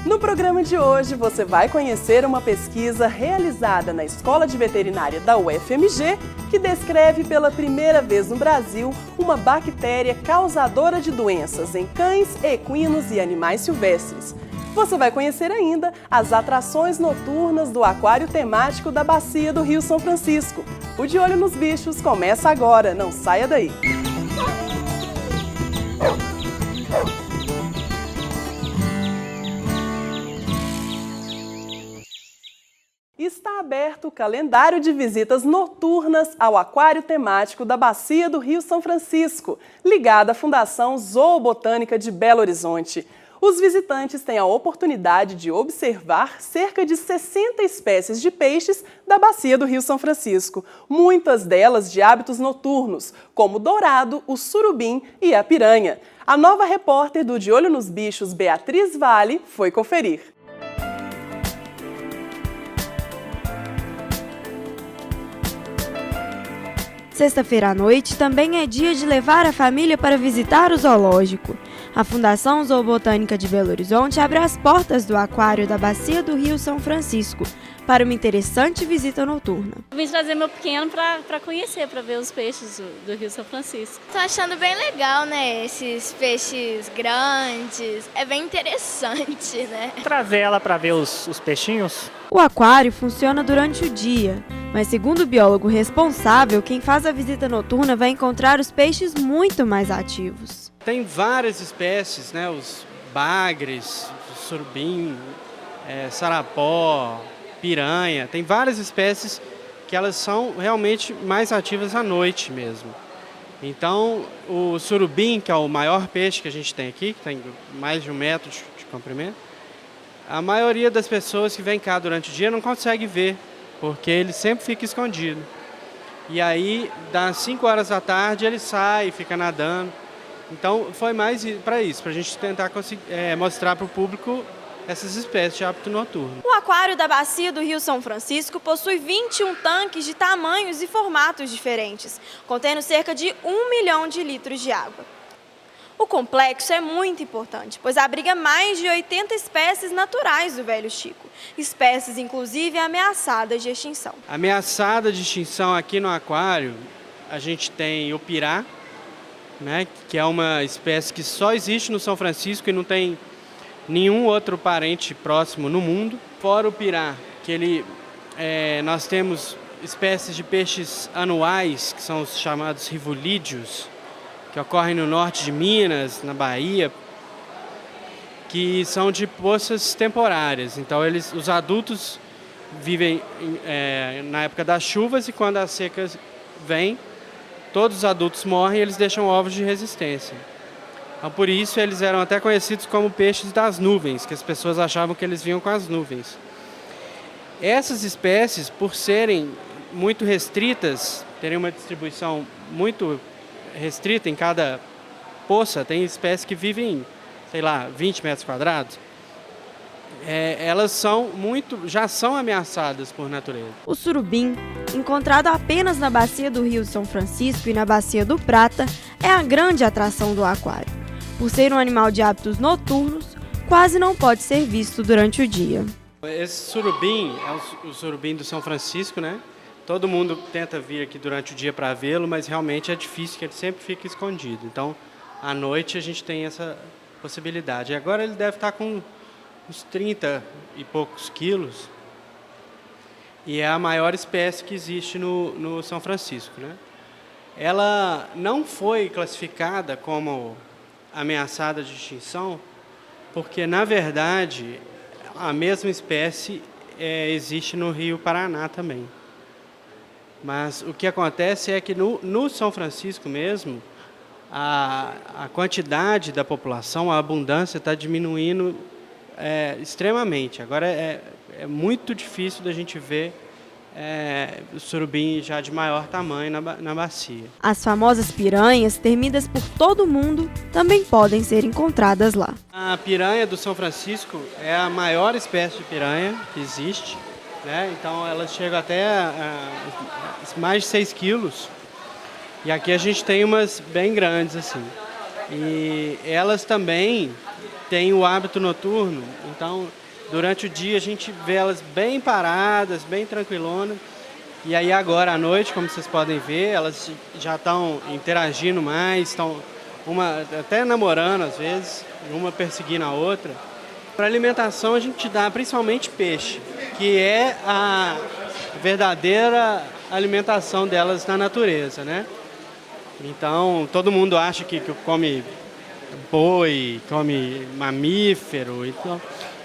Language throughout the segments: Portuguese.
No programa de hoje, você vai conhecer uma pesquisa realizada na Escola de Veterinária da UFMG que descreve pela primeira vez no Brasil uma bactéria causadora de doenças em cães, equinos e animais silvestres. Você vai conhecer ainda as atrações noturnas do aquário temático da Bacia do Rio São Francisco. O De Olho nos Bichos começa agora, não saia daí! Está aberto o calendário de visitas noturnas ao aquário temático da Bacia do Rio São Francisco, ligado à Fundação Zoobotânica de Belo Horizonte. Os visitantes têm a oportunidade de observar cerca de 60 espécies de peixes da Bacia do Rio São Francisco, muitas delas de hábitos noturnos, como o dourado, o surubim e a piranha. A nova repórter do De Olho nos Bichos, Beatriz Vale, foi conferir. Sexta-feira à noite também é dia de levar a família para visitar o zoológico. A Fundação Zoobotânica de Belo Horizonte abre as portas do aquário da Bacia do Rio São Francisco para uma interessante visita noturna. Vim trazer meu pequeno para conhecer, para ver os peixes do Rio São Francisco. Tô achando bem legal, né? Esses peixes grandes. É bem interessante, né? Trazer ela para ver os peixinhos. O aquário funciona durante o dia, mas segundo o biólogo responsável, quem faz a visita noturna vai encontrar os peixes muito mais ativos. Tem várias espécies, né? Os bagres, o surubim, sarapó, piranha. Tem várias espécies que elas são realmente mais ativas à noite mesmo. Então, o surubim, que é o maior peixe que a gente tem aqui, que tem mais de 1 metro de comprimento, a maioria das pessoas que vem cá durante o dia não consegue ver, porque ele sempre fica escondido. E aí, das 5 horas da tarde, ele sai, fica nadando. Então, foi mais para isso, para a gente tentar mostrar para o público essas espécies de hábito noturno. O aquário da Bacia do Rio São Francisco possui 21 tanques de tamanhos e formatos diferentes, contendo cerca de 1 milhão de litros de água. O complexo é muito importante, pois abriga mais de 80 espécies naturais do Velho Chico, espécies inclusive ameaçadas de extinção. Ameaçada de extinção aqui no aquário, a gente tem o pirá, né, que é uma espécie que só existe no São Francisco e não tem nenhum outro parente próximo no mundo. Fora o pirá, que nós temos espécies de peixes anuais, que são os chamados rivulídeos, que ocorrem no norte de Minas, na Bahia, que são de poças temporárias. Então, os adultos vivem na época das chuvas e quando as secas vêm, todos os adultos morrem e eles deixam ovos de resistência. Então, por isso, eles eram até conhecidos como peixes das nuvens, que as pessoas achavam que eles vinham com as nuvens. Essas espécies, por serem muito restritas, terem uma distribuição muito restrita em cada poça, tem espécies que vivem, sei lá, 20 metros quadrados, elas já são ameaçadas por natureza. O surubim, encontrado apenas na Bacia do Rio São Francisco e na Bacia do Prata, é a grande atração do aquário. Por ser um animal de hábitos noturnos, quase não pode ser visto durante o dia. Esse surubim é o surubim do São Francisco, né? Todo mundo tenta vir aqui durante o dia para vê-lo, mas realmente é difícil, que ele sempre fica escondido. Então, à noite a gente tem essa possibilidade. E agora ele deve estar com uns 30 e poucos quilos. E é a maior espécie que existe no São Francisco, né? Ela não foi classificada como ameaçada de extinção, porque, na verdade, a mesma espécie existe no Rio Paraná também. Mas o que acontece é que no São Francisco mesmo, a quantidade da população, a abundância está diminuindo extremamente. Agora é muito difícil da gente ver o surubim já de maior tamanho na bacia. As famosas piranhas, temidas por todo mundo, também podem ser encontradas lá. A piranha do São Francisco é a maior espécie de piranha que existe, né? Então elas chegam até mais de 6 quilos. E aqui a gente tem umas bem grandes assim. E elas também têm o hábito noturno, então durante o dia a gente vê elas bem paradas, bem tranquilonas. E aí agora à noite, como vocês podem ver, elas já estão interagindo mais, estão uma até namorando às vezes, uma perseguindo a outra. Para alimentação a gente dá principalmente peixe, que é a verdadeira alimentação delas na natureza, né? Então todo mundo acha que come boi, come mamífero, então,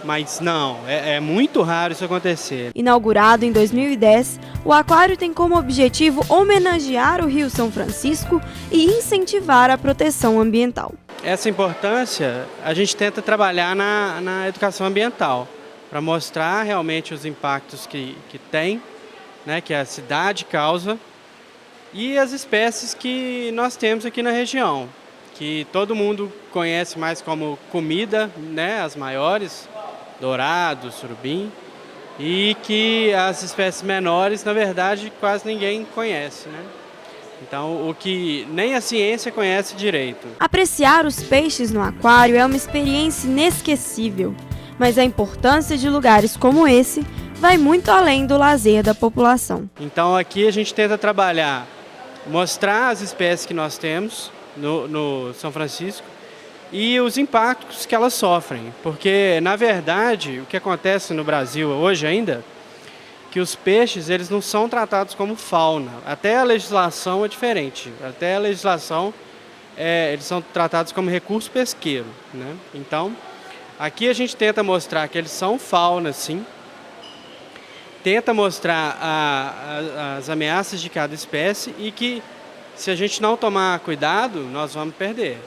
mas não, é muito raro isso acontecer. Inaugurado em 2010, o aquário tem como objetivo homenagear o Rio São Francisco e incentivar a proteção ambiental. Essa importância a gente tenta trabalhar na educação ambiental, para mostrar realmente os impactos que tem, né, que a cidade causa, e as espécies que nós temos aqui na região, que todo mundo conhece mais como comida, né, as maiores, dourado, surubim, e que as espécies menores, na verdade, quase ninguém conhece, né? Então, o que nem a ciência conhece direito. Apreciar os peixes no aquário é uma experiência inesquecível, mas a importância de lugares como esse vai muito além do lazer da população. Então, aqui a gente tenta trabalhar, mostrar as espécies que nós temos no São Francisco e os impactos que elas sofrem. Porque, na verdade, o que acontece no Brasil hoje ainda, que os peixes eles não são tratados como fauna. Até a legislação é diferente. Até a legislação, eles são tratados como recurso pesqueiro, né? Então, aqui a gente tenta mostrar que eles são fauna, sim. Tenta mostrar as ameaças de cada espécie e que, se a gente não tomar cuidado, nós vamos perder.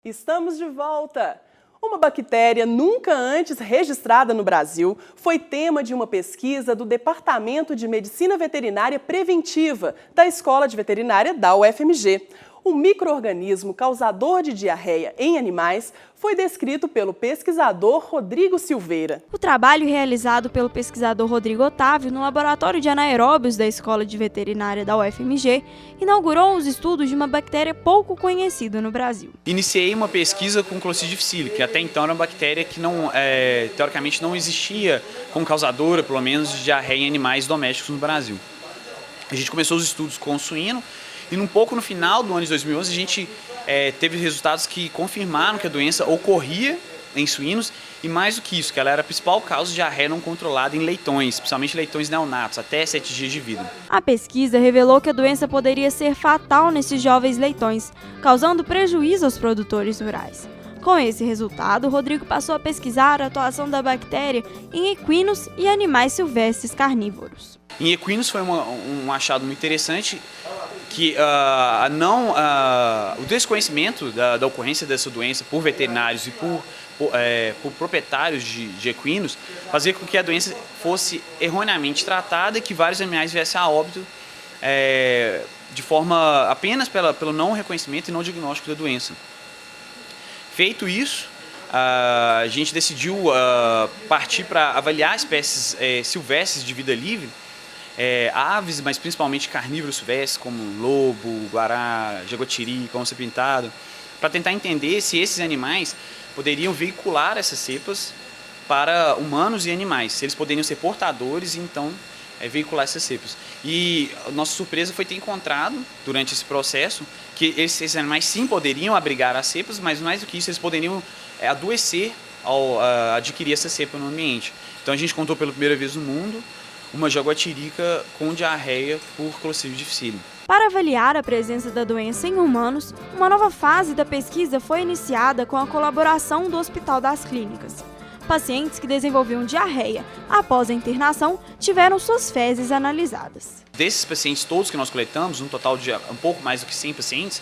Estamos de volta! Uma bactéria nunca antes registrada no Brasil foi tema de uma pesquisa do Departamento de Medicina Veterinária Preventiva da Escola de Veterinária da UFMG. O micro-organismo causador de diarreia em animais foi descrito pelo pesquisador Rodrigo Silveira. O trabalho realizado pelo pesquisador Rodrigo Otávio no Laboratório de Anaeróbios da Escola de Veterinária da UFMG inaugurou os estudos de uma bactéria pouco conhecida no Brasil. Iniciei uma pesquisa com Clostridium difficile, que até então era uma bactéria que teoricamente não existia como causadora, pelo menos, de diarreia em animais domésticos no Brasil. A gente começou os estudos com o suíno e um pouco no final do ano de 2011 a gente teve resultados que confirmaram que a doença ocorria em suínos e mais do que isso, que ela era a principal causa de diarreia não controlada em leitões, principalmente leitões neonatos, até 7 dias de vida. A pesquisa revelou que a doença poderia ser fatal nesses jovens leitões, causando prejuízo aos produtores rurais. Com esse resultado, Rodrigo passou a pesquisar a atuação da bactéria em equinos e animais silvestres carnívoros. Em equinos foi um achado muito interessante, que o desconhecimento da ocorrência dessa doença por veterinários e por proprietários de equinos fazia com que a doença fosse erroneamente tratada e que vários animais viessem a óbito de forma apenas pelo não reconhecimento e não diagnóstico da doença. Feito isso, a gente decidiu partir para avaliar espécies silvestres de vida livre, aves, mas principalmente carnívoros silvestres, como lobo, guará, jaguatiri, onça pintado, para tentar entender se esses animais poderiam veicular essas cepas para humanos e animais, se eles poderiam ser portadores e então veicular essas cepas. E a nossa surpresa foi ter encontrado, durante esse processo, que esses animais sim poderiam abrigar as cepas, mas mais do que isso, eles poderiam adoecer ao adquirir essa cepa no ambiente. Então a gente contou pela primeira vez no mundo uma jaguatirica com diarreia por Clostridium difficile. Para avaliar a presença da doença em humanos, uma nova fase da pesquisa foi iniciada com a colaboração do Hospital das Clínicas. Pacientes que desenvolviam diarreia após a internação tiveram suas fezes analisadas. Desses pacientes todos que nós coletamos, um total de um pouco mais do que 100 pacientes,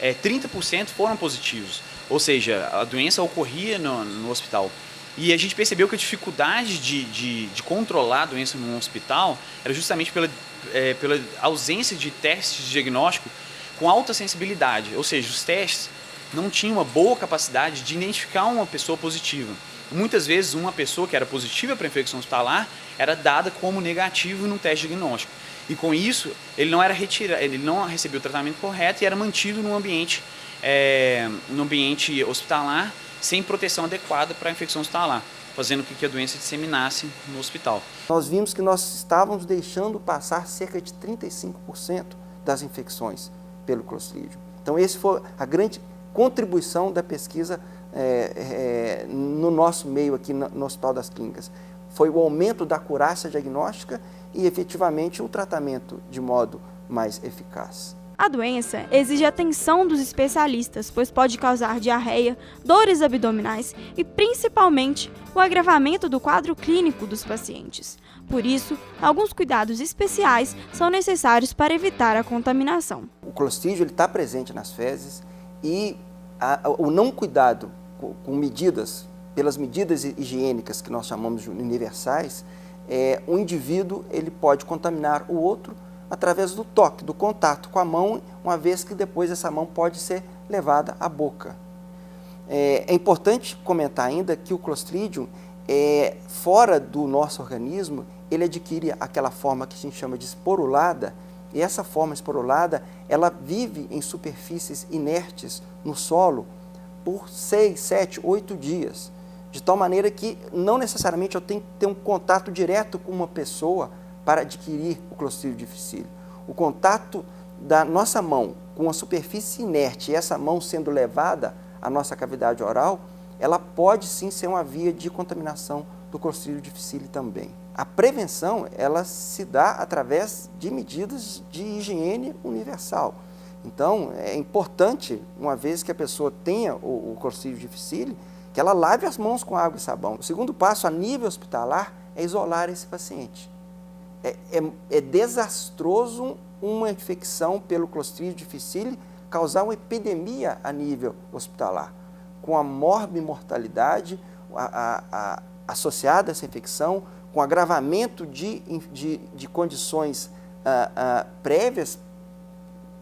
30% foram positivos, ou seja, a doença ocorria no hospital. E a gente percebeu que a dificuldade de controlar a doença num hospital era justamente pela ausência de testes de diagnóstico com alta sensibilidade, ou seja, os testes não tinham uma boa capacidade de identificar uma pessoa positiva. Muitas vezes uma pessoa que era positiva para a infecção hospitalar era dada como negativo no teste diagnóstico. E com isso, ele não recebia o tratamento correto e era mantido no ambiente hospitalar sem proteção adequada para a infecção hospitalar, fazendo com que a doença disseminasse no hospital. Nós vimos que nós estávamos deixando passar cerca de 35% das infecções pelo Clostridium. Então, essa foi a grande contribuição da pesquisa no nosso meio aqui no Hospital das Clínicas. Foi o aumento da acurácia diagnóstica e, efetivamente, o tratamento de modo mais eficaz. A doença exige atenção dos especialistas, pois pode causar diarreia, dores abdominais e, principalmente, o agravamento do quadro clínico dos pacientes. Por isso, alguns cuidados especiais são necessários para evitar a contaminação. O Clostridium está presente nas fezes e o não cuidado com medidas, pelas medidas higiênicas que nós chamamos de universais, o indivíduo ele pode contaminar o outro através do toque, do contato com a mão, uma vez que depois essa mão pode ser levada à boca. É importante comentar ainda que o Clostridium, fora do nosso organismo, ele adquire aquela forma que a gente chama de esporulada, e essa forma esporulada, ela vive em superfícies inertes no solo por 6, 7, 8 dias, de tal maneira que não necessariamente eu tenho que ter um contato direto com uma pessoa para adquirir o Clostridium difficile. O contato da nossa mão com a superfície inerte e essa mão sendo levada à nossa cavidade oral, ela pode sim ser uma via de contaminação do Clostridium difficile também. A prevenção, ela se dá através de medidas de higiene universal. Então, é importante, uma vez que a pessoa tenha o Clostridium difficile, que ela lave as mãos com água e sabão. O segundo passo, a nível hospitalar, é isolar esse paciente. É desastroso uma infecção pelo Clostridium difficile causar uma epidemia a nível hospitalar, com a morbimortalidade associada a essa infecção, com agravamento de condições prévias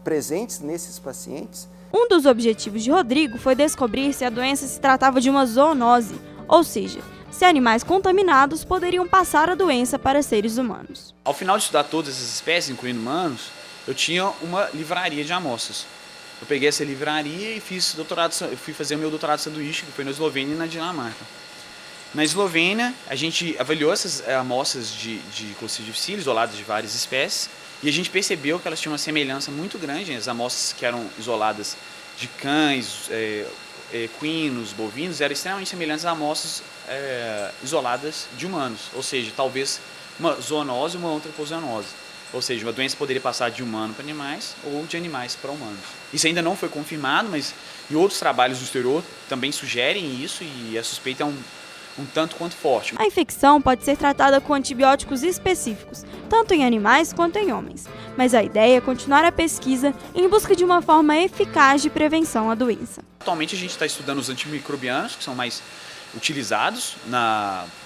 presentes nesses pacientes. Um dos objetivos de Rodrigo foi descobrir se a doença se tratava de uma zoonose, ou seja, se animais contaminados poderiam passar a doença para seres humanos. Ao final de estudar todas essas espécies, incluindo humanos, eu tinha uma livraria de amostras. Eu peguei essa livraria e fui fazer o meu doutorado sanduíche, que foi na Eslovênia e na Dinamarca. Na Eslovênia, a gente avaliou essas amostras de Clostridium difficile, isoladas de várias espécies, e a gente percebeu que elas tinham uma semelhança muito grande. As amostras que eram isoladas de cães, equinos, bovinos, eram extremamente semelhantes a amostras isoladas de humanos, ou seja, talvez uma zoonose e uma antropozoonose. Ou seja, uma doença poderia passar de humano para animais ou de animais para humanos. Isso ainda não foi confirmado, mas em outros trabalhos do exterior também sugerem isso e a suspeita é um tanto quanto forte. A infecção pode ser tratada com antibióticos específicos, tanto em animais quanto em homens. Mas a ideia é continuar a pesquisa em busca de uma forma eficaz de prevenção à doença. Atualmente a gente está estudando os antimicrobianos, que são mais utilizados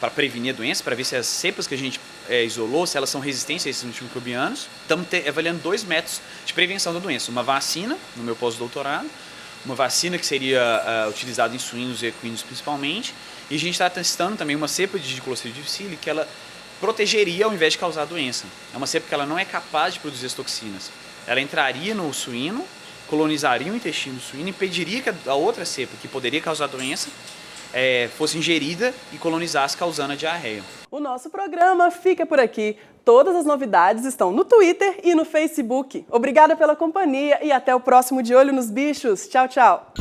para prevenir a doença, para ver se as cepas que a gente isolou, se elas são resistentes a esses antimicrobianos. Estamos avaliando 2 métodos de prevenção da doença. Uma vacina, no meu pós-doutorado, uma vacina que seria utilizada em suínos e equinos principalmente, e a gente está testando também uma cepa de Clostridium difficile que ela protegeria ao invés de causar a doença. É uma cepa que ela não é capaz de produzir as toxinas. Ela entraria no suíno, colonizaria o intestino suíno e impediria que a outra cepa, que poderia causar a doença, fosse ingerida e colonizasse, causando a diarreia. O nosso programa fica por aqui. Todas as novidades estão no Twitter e no Facebook. Obrigada pela companhia e até o próximo De Olho nos Bichos. Tchau, tchau!